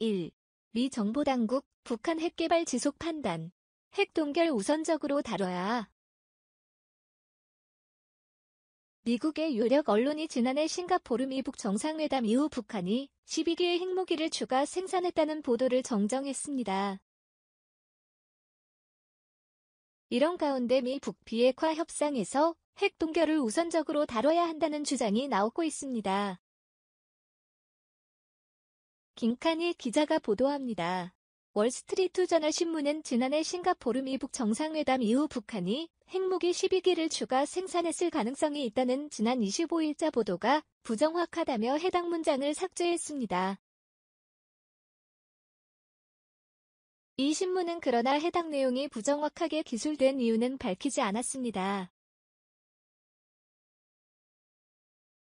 1. 미 정보당국, 북한 핵개발 지속 판단. 핵 동결 우선적으로 다뤄야. 미국의 유력 언론이 지난해 싱가포르 미북 정상회담 이후 북한이 12기의 핵무기를 추가 생산했다는 보도를 정정했습니다. 이런 가운데 미 북비핵화 협상에서 핵 동결을 우선적으로 다뤄야 한다는 주장이 나오고 있습니다. 김칸희 기자가 보도합니다. 월스트리트저널 신문은 지난해 싱가포르 미북 정상회담 이후 북한이 핵무기 12기를 추가 생산했을 가능성이 있다는 지난 25일자 보도가 부정확하다며 해당 문장을 삭제했습니다. 이 신문은 그러나 해당 내용이 부정확하게 기술된 이유는 밝히지 않았습니다.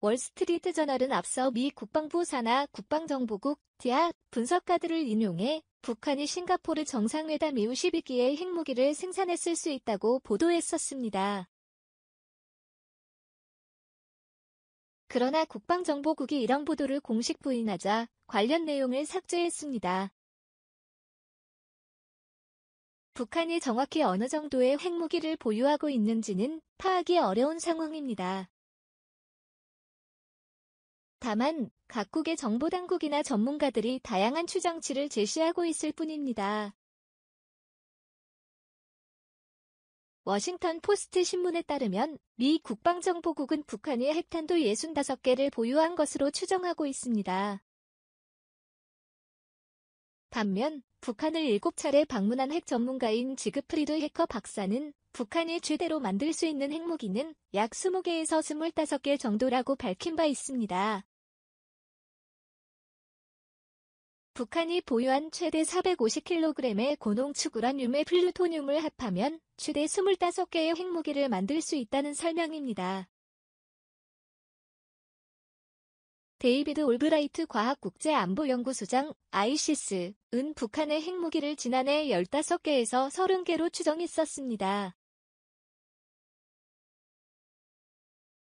월스트리트저널은 앞서 미 국방부 산하 국방정보국 DIA 분석가들을 인용해 북한이 싱가포르 정상회담 이후 12기의 핵무기를 생산했을 수 있다고 보도했었습니다. 그러나 국방정보국이 이런 보도를 공식 부인하자 관련 내용을 삭제했습니다. 북한이 정확히 어느 정도의 핵무기를 보유하고 있는지는 파악이 어려운 상황입니다. 다만 각국의 정보당국이나 전문가들이 다양한 추정치를 제시하고 있을 뿐입니다. 워싱턴 포스트 신문에 따르면 미 국방정보국은 북한이 핵탄두 65개를 보유한 것으로 추정하고 있습니다. 반면 북한을 7차례 방문한 핵 전문가인 지그프리드 해커 박사는 북한이 최대로 만들 수 있는 핵무기는 약 20개에서 25개 정도라고 밝힌 바 있습니다. 북한이 보유한 최대 450kg의 고농축 우라늄에 플루토늄을 합하면 최대 25개의 핵무기를 만들 수 있다는 설명입니다. 데이비드 올브라이트 과학국제안보연구소장 ICIS은 북한의 핵무기를 지난해 15개에서 30개로 추정했었습니다.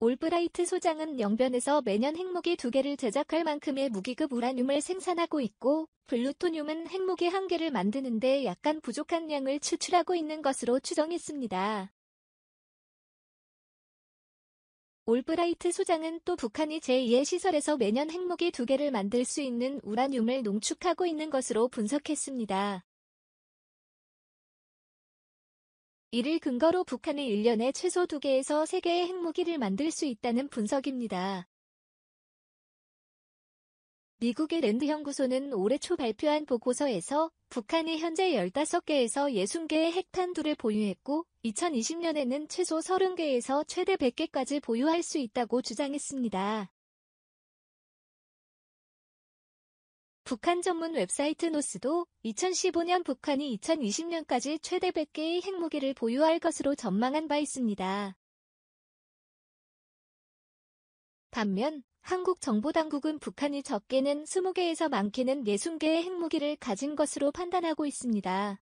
올브라이트 소장은 영변에서 매년 핵무기 2개를 제작할 만큼의 무기급 우라늄을 생산하고 있고 플루토늄은 핵무기 1개를 만드는 데 약간 부족한 양을 추출하고 있는 것으로 추정했습니다. 올브라이트 소장은 또 북한이 제2의 시설에서 매년 핵무기 2개를 만들 수 있는 우라늄을 농축하고 있는 것으로 분석했습니다. 이를 근거로 북한이 1년에 최소 2개에서 3개의 핵무기를 만들 수 있다는 분석입니다. 미국의 랜드 연구소는 올해 초 발표한 보고서에서 북한이 현재 15개에서 60개의 핵탄두를 보유했고 2020년에는 최소 30개에서 최대 100개까지 보유할 수 있다고 주장했습니다. 북한 전문 웹사이트 노스도 2015년 북한이 2020년까지 최대 100개의 핵무기를 보유할 것으로 전망한 바 있습니다. 반면 한국 정보당국은 북한이 적게는 20개에서 많게는 60개의 핵무기를 가진 것으로 판단하고 있습니다.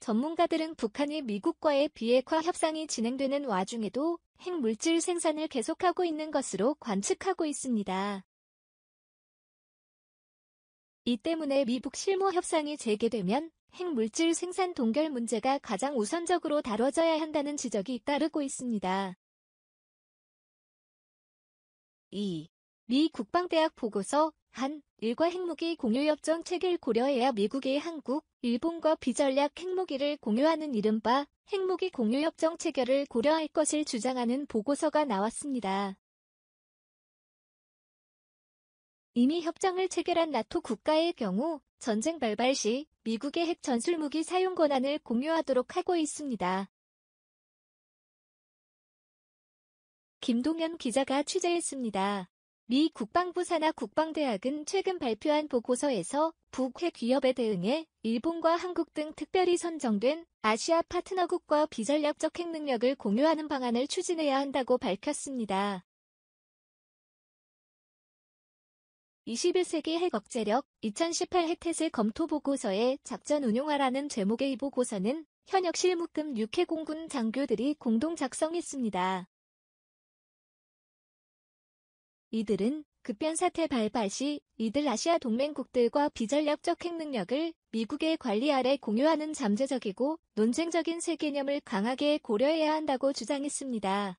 전문가들은 북한이 미국과의 비핵화 협상이 진행되는 와중에도 핵물질 생산을 계속하고 있는 것으로 관측하고 있습니다. 이 때문에 미북 실무 협상이 재개되면 핵물질 생산 동결 문제가 가장 우선적으로 다뤄져야 한다는 지적이 따르고 있습니다. 2. 미 국방대학 보고서 한, 일과 핵무기 공유협정 체결 고려해야 미국이 한국, 일본과 비전략 핵무기를 공유하는 이른바 핵무기 공유협정 체결을 고려할 것을 주장하는 보고서가 나왔습니다. 이미 협정을 체결한 나토 국가의 경우 전쟁 발발 시 미국의 핵 전술무기 사용 권한을 공유하도록 하고 있습니다. 김동현 기자가 취재했습니다. 미 국방부 산하 국방대학은 최근 발표한 보고서에서 북핵 위협에 대응해 일본과 한국 등 특별히 선정된 아시아 파트너국과 비전략적 핵 능력을 공유하는 방안을 추진해야 한다고 밝혔습니다. 21세기 핵 억제력 2018 핵태세 검토 보고서에 작전 운용하라는 제목의 이 보고서는 현역 실무급 6회 공군 장교들이 공동 작성했습니다. 이들은 급변사태 발발 시 이들 아시아 동맹국들과 비전략적 핵 능력을 미국의 관리 아래 공유하는 잠재적이고 논쟁적인 새 개념을 강하게 고려해야 한다고 주장했습니다.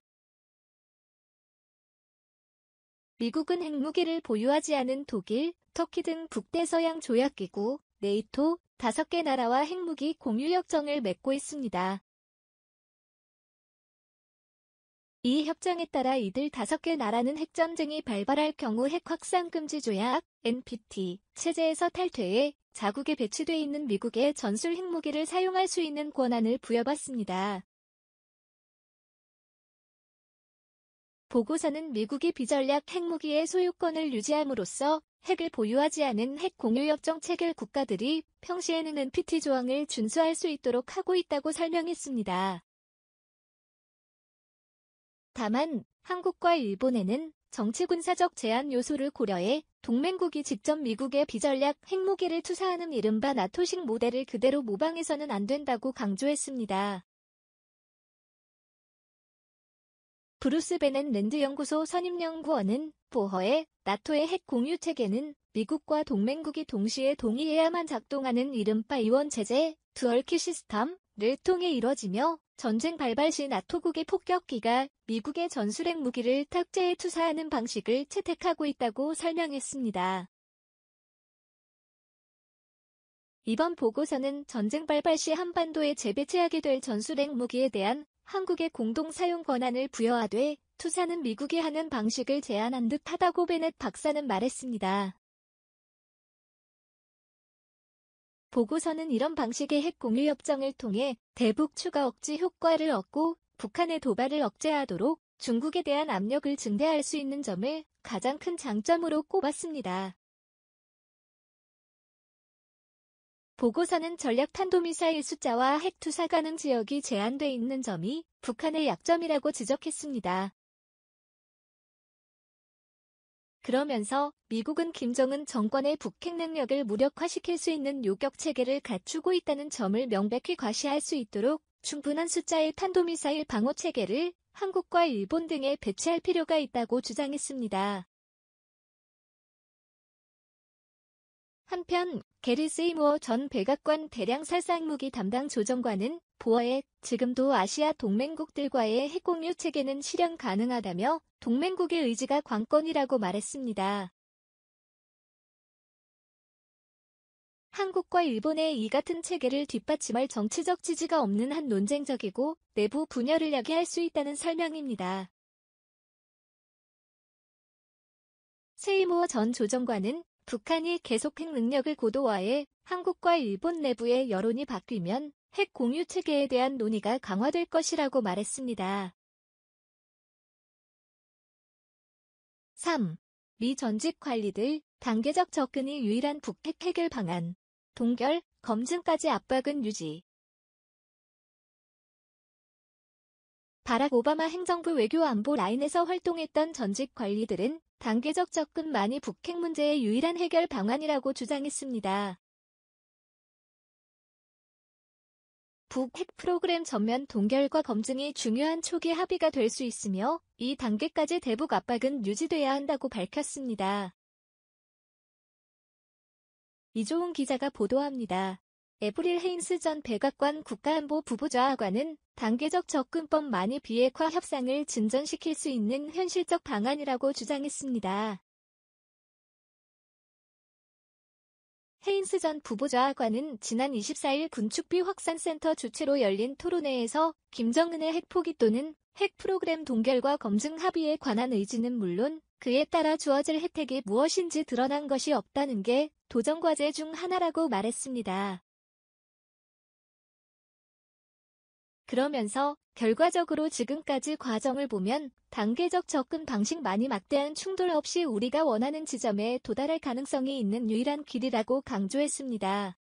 미국은 핵무기를 보유하지 않은 독일, 터키 등 북대서양 조약기구, 네이토 5개 나라와 핵무기 공유 협정을 맺고 있습니다. 이 협정에 따라 이들 5개 나라는 핵전쟁이 발발할 경우 핵 확산 금지 조약, NPT, 체제에서 탈퇴해 자국에 배치돼 있는 미국의 전술 핵무기를 사용할 수 있는 권한을 부여받습니다. 보고서는 미국이 비전략 핵무기의 소유권을 유지함으로써 핵을 보유하지 않은 핵 공유협정 체결 국가들이 평시에는 NPT 조항을 준수할 수 있도록 하고 있다고 설명했습니다. 다만 한국과 일본에는 정치군사적 제한 요소를 고려해 동맹국이 직접 미국의 비전략 핵무기를 투사하는 이른바 나토식 모델을 그대로 모방해서는 안 된다고 강조했습니다. 브루스 베넷 랜드 연구소 선임연구원은 보허의 나토의 핵 공유 체계는 미국과 동맹국이 동시에 동의해야만 작동하는 이른바 이원체제, 듀얼키 시스템을 통해 이뤄지며 전쟁 발발 시 나토국의 폭격기가 미국의 전술핵 무기를 탑재해 투사하는 방식을 채택하고 있다고 설명했습니다. 이번 보고서는 전쟁 발발 시 한반도에 재배치하게 될 전술핵 무기에 대한 한국의 공동 사용 권한을 부여하되 투사는 미국이 하는 방식을 제안한 듯하다고 베넷 박사는 말했습니다. 보고서는 이런 방식의 핵 공유 협정을 통해 대북 추가 억지 효과를 얻고 북한의 도발을 억제하도록 중국에 대한 압력을 증대할 수 있는 점을 가장 큰 장점으로 꼽았습니다. 보고서는 전략탄도미사일 숫자와 핵 투사 가능 지역이 제한돼 있는 점이 북한의 약점이라고 지적했습니다. 그러면서 미국은 김정은 정권의 북핵 능력을 무력화시킬 수 있는 요격 체계를 갖추고 있다는 점을 명백히 과시할 수 있도록 충분한 숫자의 탄도미사일 방어 체계를 한국과 일본 등에 배치할 필요가 있다고 주장했습니다. 한편 게리 세이무어 전 백악관 대량 살상무기 담당 조정관은 보어에 지금도 아시아 동맹국들과의 핵공유 체계는 실현 가능하다며 동맹국의 의지가 관건이라고 말했습니다. 한국과 일본의 이 같은 체계를 뒷받침할 정치적 지지가 없는 한 논쟁적이고 내부 분열을 야기할 수 있다는 설명입니다. 세이무어 전 조정관은 북한이 계속 핵 능력을 고도화해 한국과 일본 내부의 여론이 바뀌면 핵 공유 체계에 대한 논의가 강화될 것이라고 말했습니다. 3. 미 전직 관리들 단계적 접근이 유일한 북핵 해결 방안. 동결, 검증까지 압박은 유지. 바락 오바마 행정부 외교 안보 라인에서 활동했던 전직 관리들은 단계적 접근만이 북핵 문제의 유일한 해결 방안이라고 주장했습니다. 북핵 프로그램 전면 동결과 검증이 중요한 초기 합의가 될 수 있으며 이 단계까지 대북 압박은 유지돼야 한다고 밝혔습니다. 이조은 기자가 보도합니다. 에브릴 헤인스 전 백악관 국가안보 부부좌관은 단계적 접근법만이 비핵화 협상을 진전시킬 수 있는 현실적 방안이라고 주장했습니다. 헤인스 전 부부좌관은 지난 24일 군축비 확산센터 주최로 열린 토론회에서 김정은의 핵포기 또는 핵 프로그램 동결과 검증 합의에 관한 의지는 물론 그에 따라 주어질 혜택이 무엇인지 드러난 것이 없다는 게 도전과제 중 하나라고 말했습니다. 그러면서 결과적으로 지금까지 과정을 보면 단계적 접근 방식만이 막대한 충돌 없이 우리가 원하는 지점에 도달할 가능성이 있는 유일한 길이라고 강조했습니다.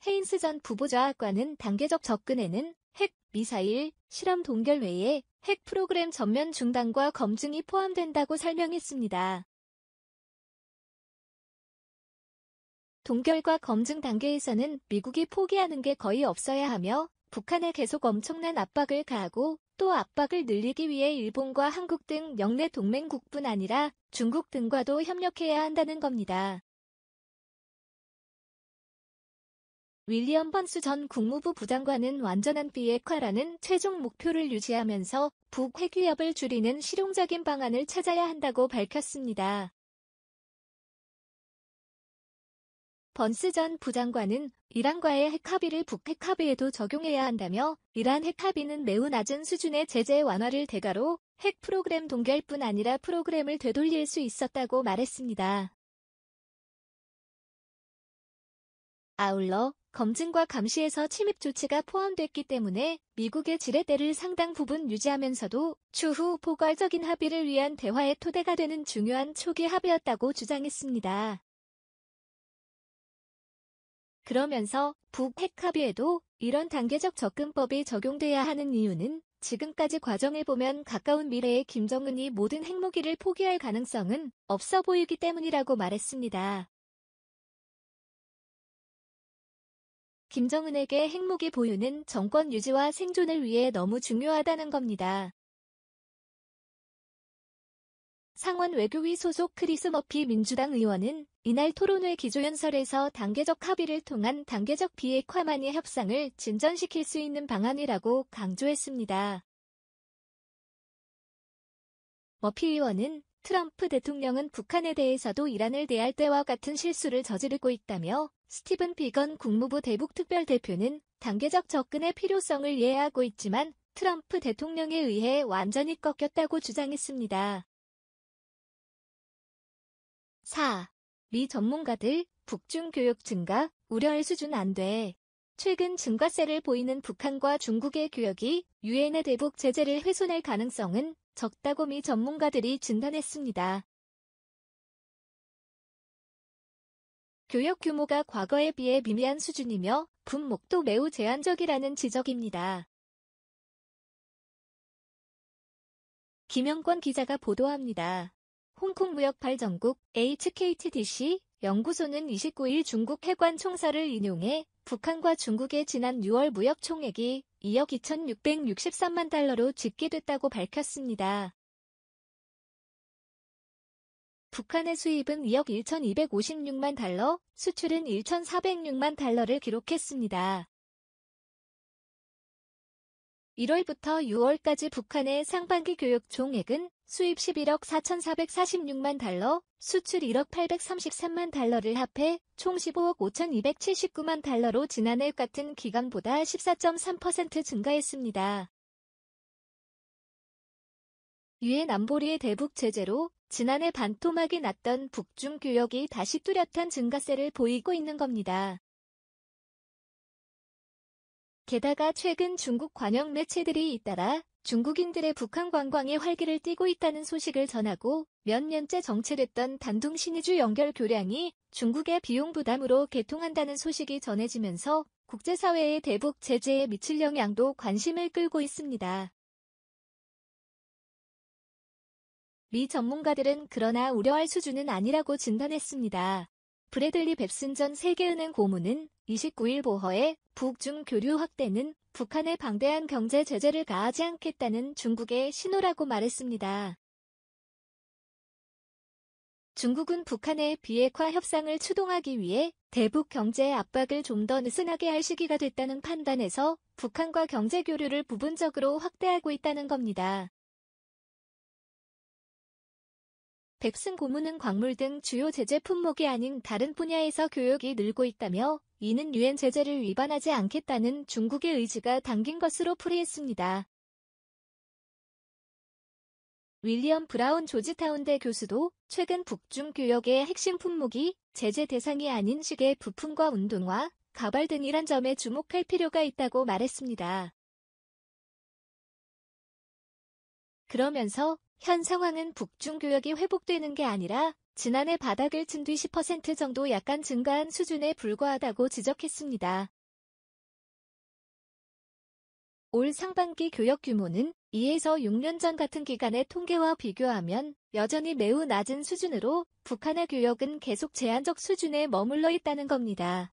헤인스 전 부부좌관은 단계적 접근에는 핵, 미사일, 실험 동결 외에 핵 프로그램 전면 중단과 검증이 포함된다고 설명했습니다. 동결과 검증 단계에서는 미국이 포기하는 게 거의 없어야 하며 북한에 계속 엄청난 압박을 가하고 또 압박을 늘리기 위해 일본과 한국 등 영내 동맹국뿐 아니라 중국 등과도 협력해야 한다는 겁니다. 윌리엄 번스 전 국무부 부장관은 완전한 비핵화라는 최종 목표를 유지하면서 북핵 위협을 줄이는 실용적인 방안을 찾아야 한다고 밝혔습니다. 번스 전 부장관은 이란과의 핵합의를 북핵 합의에도 적용해야 한다며 이란 핵합의는 매우 낮은 수준의 제재 완화를 대가로 핵 프로그램 동결뿐 아니라 프로그램을 되돌릴 수 있었다고 말했습니다. 아울러 검증과 감시에서 침입 조치가 포함됐기 때문에 미국의 지렛대를 상당 부분 유지하면서도 추후 포괄적인 합의를 위한 대화의 토대가 되는 중요한 초기 합의였다고 주장했습니다. 그러면서 북핵 합의에도 이런 단계적 접근법이 적용돼야 하는 이유는 지금까지 과정을 보면 가까운 미래에 김정은이 모든 핵무기를 포기할 가능성은 없어 보이기 때문이라고 말했습니다. 김정은에게 핵무기 보유는 정권 유지와 생존을 위해 너무 중요하다는 겁니다. 상원 외교위 소속 크리스 머피 민주당 의원은 이날 토론회 기조연설에서 단계적 합의를 통한 단계적 비핵화만이 협상을 진전시킬 수 있는 방안이라고 강조했습니다. 머피 의원은 트럼프 대통령은 북한에 대해서도 이란을 대할 때와 같은 실수를 저지르고 있다며 스티븐 비건 국무부 대북특별대표는 단계적 접근의 필요성을 이해하고 있지만 트럼프 대통령에 의해 완전히 꺾였다고 주장했습니다. 4. 미 전문가들 북중 교역 증가 우려할 수준 안 돼. 최근 증가세를 보이는 북한과 중국의 교역이 유엔의 대북 제재를 훼손할 가능성은 적다고 미 전문가들이 진단했습니다. 교역 규모가 과거에 비해 미미한 수준이며 분목도 매우 제한적이라는 지적입니다. 김영권 기자가 보도합니다. 홍콩 무역발전국 HKTDC 연구소는 29일 중국 해관 총서를 인용해 북한과 중국의 지난 6월 무역 총액이 2억 2,663만 달러로 집계됐다고 밝혔습니다. 북한의 수입은 2억 1,256만 달러, 수출은 1,406만 달러를 기록했습니다. 1월부터 6월까지 북한의 상반기 교역 총액은 수입 11억 4,446만 달러, 수출 1억 833만 달러를 합해 총 15억 5,279만 달러로 지난해 같은 기간보다 14.3% 증가했습니다. 유엔 안보리의 대북 제재로 지난해 반토막이 났던 북중 교역이 다시 뚜렷한 증가세를 보이고 있는 겁니다. 게다가 최근 중국 관영 매체들이 잇따라 중국인들의 북한 관광에 활기를 띠고 있다는 소식을 전하고 몇 년째 정체됐던 단둥 신의주 연결 교량이 중국의 비용 부담으로 개통한다는 소식이 전해지면서 국제사회의 대북 제재에 미칠 영향도 관심을 끌고 있습니다. 미 전문가들은 그러나 우려할 수준은 아니라고 진단했습니다. 브래들리 뱁슨 전 세계은행 고문은 29일 보허에 북중 교류 확대는 북한에 방대한 경제 제재를 가하지 않겠다는 중국의 신호라고 말했습니다. 중국은 북한의 비핵화 협상을 추동하기 위해 대북 경제 압박을 좀 더 느슨하게 할 시기가 됐다는 판단에서 북한과 경제 교류를 부분적으로 확대하고 있다는 겁니다. 뱁슨 고문은 광물 등 주요 제재 품목이 아닌 다른 분야에서 교역이 늘고 있다며 이는 유엔 제재를 위반하지 않겠다는 중국의 의지가 담긴 것으로 풀이했습니다. 윌리엄 브라운 조지타운대 교수도 최근 북중 교역의 핵심 품목이 제재 대상이 아닌 시계 부품과 운동화, 가발 등이란 점에 주목할 필요가 있다고 말했습니다. 그러면서 현 상황은 북중 교역이 회복되는 게 아니라 지난해 바닥을 친 뒤 10% 정도 약간 증가한 수준에 불과하다고 지적했습니다. 올 상반기 교역 규모는 2에서 6년 전 같은 기간의 통계와 비교하면 여전히 매우 낮은 수준으로 북한의 교역은 계속 제한적 수준에 머물러 있다는 겁니다.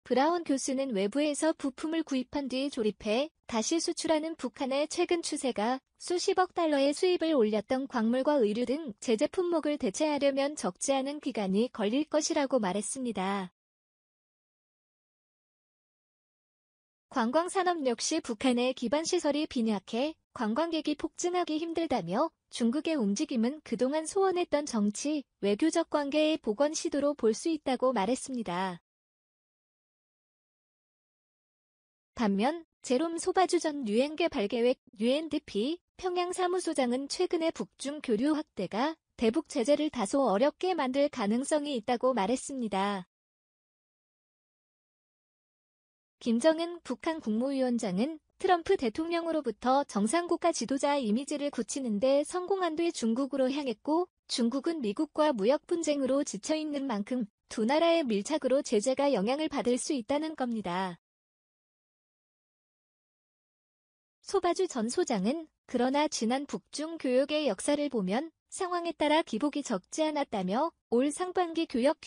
브라운 교수는 외부에서 부품을 구입한 뒤 조립해 다시 수출하는 북한의 최근 추세가 수십억 달러의 수입을 올렸던 광물과 의류 등 제재 품목을 대체하려면 적지 않은 기간이 걸릴 것이라고 말했습니다. 관광산업 역시 북한의 기반시설이 빈약해 관광객이 폭증하기 힘들다며 중국의 움직임은 그동안 소원했던 정치, 외교적 관계의 복원 시도로 볼 수 있다고 말했습니다. 반면 제롬 소바주 전 유엔 개발계획 UNDP 평양 사무소장은 최근의 북중 교류 확대가 대북 제재를 다소 어렵게 만들 가능성이 있다고 말했습니다. 김정은 북한 국무위원장은 트럼프 대통령으로부터 정상국가 지도자 이미지를 굳히는 데 성공한 뒤 중국으로 향했고, 중국은 미국과 무역 분쟁으로 지쳐있는 만큼 두 나라의 밀착으로 제재가 영향을 받을 수 있다는 겁니다. 소바주 전 소장은 그러나 지난 북중 교역의 역사를 보면 상황에 따라 기복이 적지 않았다며 올 상반기 교역